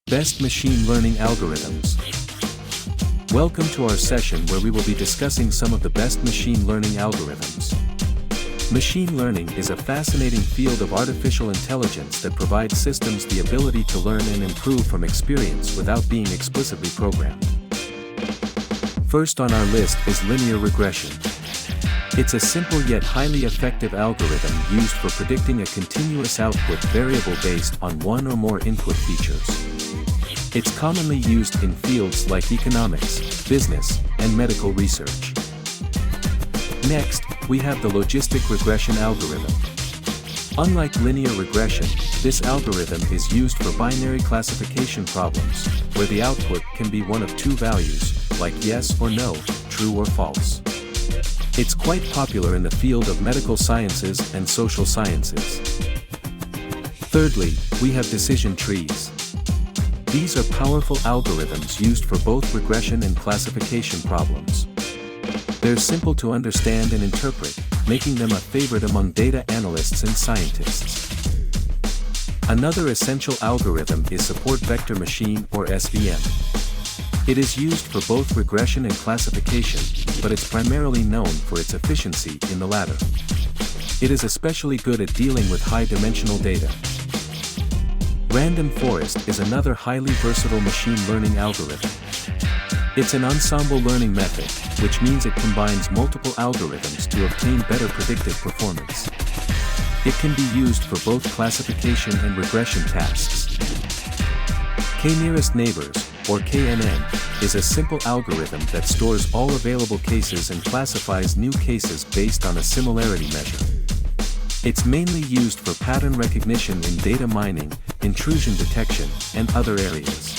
Best Machine Learning Algorithms. Welcome to our session where we will be discussing some of the best machine learning algorithms. Machine learning is a fascinating field of artificial intelligence that provides systems the ability to learn and improve from experience without being explicitly programmed. First on our list is linear regression. It's a simple yet highly effective algorithm used for predicting a continuous output variable based on one or more input features. It's commonly used in fields like economics, business, and medical research. Next, we have the logistic regression algorithm. Unlike linear regression, this algorithm is used for binary classification problems, where the output can be one of two values, like yes or no, true or false. It's quite popular in the field of medical sciences and social sciences. Thirdly, we have decision trees. These are powerful algorithms used for both regression and classification problems. They're simple to understand and interpret, making them a favorite among data analysts and scientists. Another essential algorithm is support vector machine or SVM. It is used for both regression and classification, but it's primarily known for its efficiency in the latter. It is especially good at dealing with high-dimensional data. Random forest is another highly versatile machine learning algorithm. It's an ensemble learning method, which means it combines multiple algorithms to obtain better predictive performance. It can be used for both classification and regression tasks. K-nearest neighbors, or KNN, is a simple algorithm that stores all available cases and classifies new cases based on a similarity measure. It's mainly used for pattern recognition in data mining, intrusion detection, and other areas.